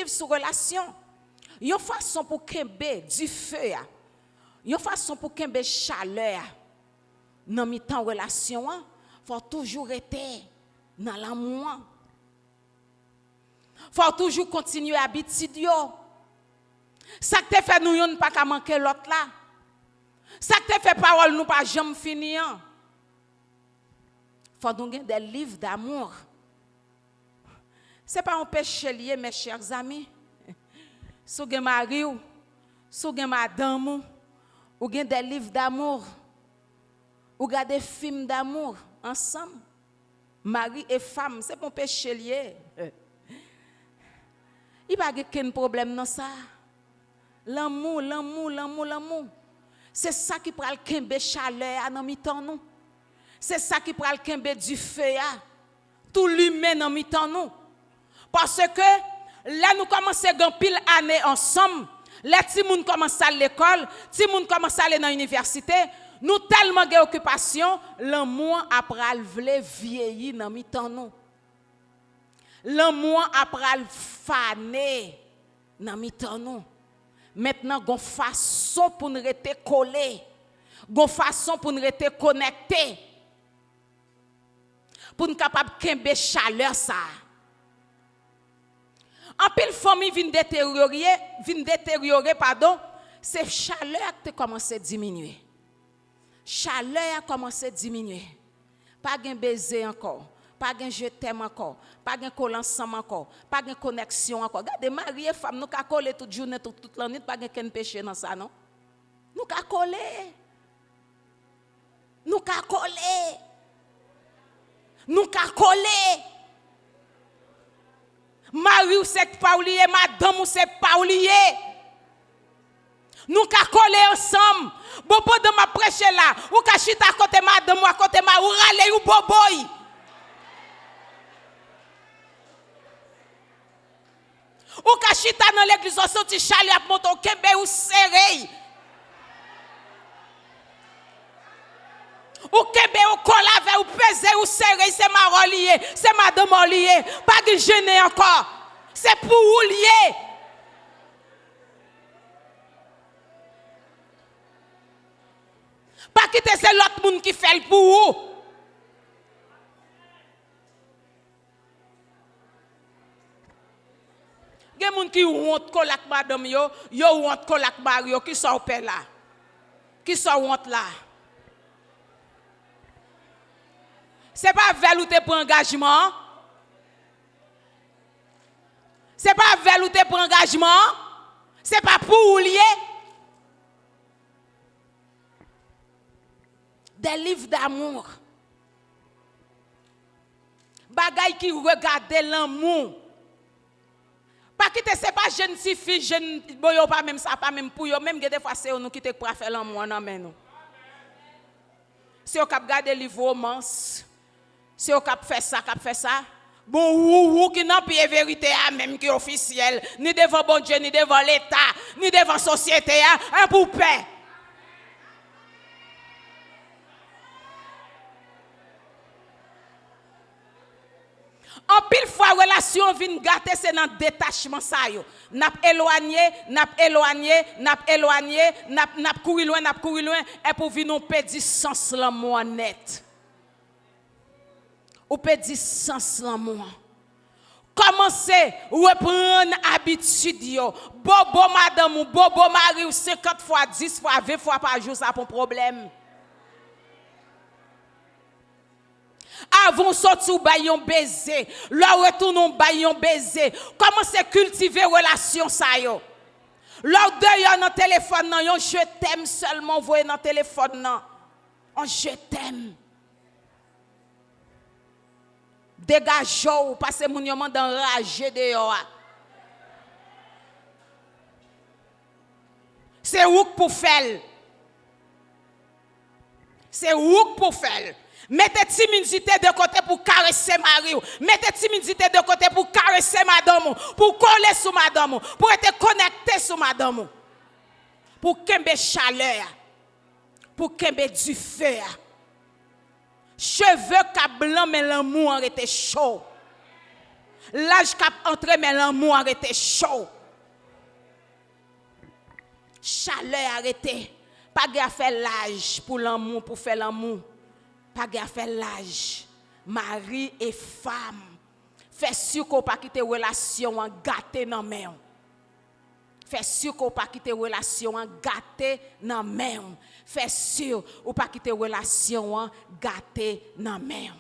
sous relation. Une façon pour kembe du feu. Une façon pour kembe chaleur. Dans mi-temps relation, faut toujours être dans l'amour. Faut toujours continuer à habitude yo. Ça que te fait nous yon pas qu'à manquer l'autre là. Ça que te fait parole nous pas jamais finir. Faut nous des livres d'amour. C'est pas un péché lié mes chers amis. Si vous avez mari ou si vous avez madame ou avez des livres d'amour ou regardez des films d'amour ensemble. Mari et femme, c'est pas un péché lié. Il n'y a pas de problème dans ça. L'amour. C'est ça qui prend le kembe chaleur dans mi-temps nous. C'est ça qui prend le kembe du feu. Tout l'humain dans mi-temps nous. Parce que là nous commençons à pile année ensemble. Les petits moun commencent à l'école, les petits moun commencent à aller dans l'université. Nous tellement d'occupations, l'amour après le vieillir dans mi-temps nous. L'amour après le faner dans mi-temps nous. Maintenant, gon façon pour nous rester collés, gon façon pour nous rester connectés, pour nous capable kembe chaleur ça. En pile famille vient détériorer, c'est chaleur qui commence à diminuer. Chaleur a commencé à diminuer. Pas de baiser encore, pas de je t'aime encore, pas de coller ensemble encore, pas de connexion encore. Regardez, mari et femme, nous ka coller toute journée, toute la nuit, pas de qu'un péché dans ça, non? Nous ka coller. Nous ka coller. Nous ka coller. Mari ou c'est pas oublié, madame ou c'est pas oublié. Nous ka coller ensemble. Bobo de ma prêche là, ou ka chita à côté madame ou à côté ma ou rale ou boboy. Ou ka chita dans l'église ou sorti chali ap monto kembe ou serré. Ou kembe ou kolave ou pese ou serré, c'est ma relié, c'est madame relié, pas de gêner encore. C'est pour ou lié. Pas quitter c'est l'autre monde qui fait le pour vous. Il y a des gens qui honte kolak madame yo honte kolak Mario qui sont au là. Qui sont honte là. C'est pas velouté pour engagement. C'est pas velouté pour engagement. C'est pas pour lier. Des livres d'amour. Bagay qui regarde l'amour. Pas quitter c'est pas jeune fille jeune boyo pas même ça pas même pour yo même des fois c'est nous qui te pour faire l'amour non mais nous. Si on cap garder livre romance, si on cap faire ça, bon ou qui n'a pas vérité même qui officiel, ni devant bon Dieu, ni devant l'état, ni devant société un pour paix. En pile fois relation vient gâter c'est dans détachement ça yo. N'a éloigné, n'a courir loin et pour venir nous perdre sens l'amour net. Ou perdre sens l'amour. Commencez reprendre habitude yo. Bobo madame ou bobo mari ou 50 fois 10 fois 20 fois par jour ça pour problème. Avant sortir ou bayon baiser, là retourne ou bayon baiser. Commencez à cultiver relation ça yo. Là d'ailleurs dans téléphone nan, je t'aime seulement voyez dans téléphone nan. On je t'aime. Dégagez parce que mon yon d'enrager dehors. C'est où pour faire. C'est où pour faire. Mettez timidité de côté pour caresser Marie. Mettez timidité de côté pour caresser madame. Pour coller sur madame. Pour être connecté sur madame. Pour kembe chaleur. Pour kembe du feu. Cheveux ka blanc mais l'amour était chaud. L'âge cap entré mais l'amour arrêté chaud. Chaleur arrêté. Pas de faire l'âge pour l'amour, pour faire l'amour. Pas de faire l'âge. Mari et femme. Fais sûr qu'on pas quitter relation en gâté dans main. Fais sûr qu'on pas quitter relation en gâté dans main. Fais sûr ou pas quitter relation en gâté dans main.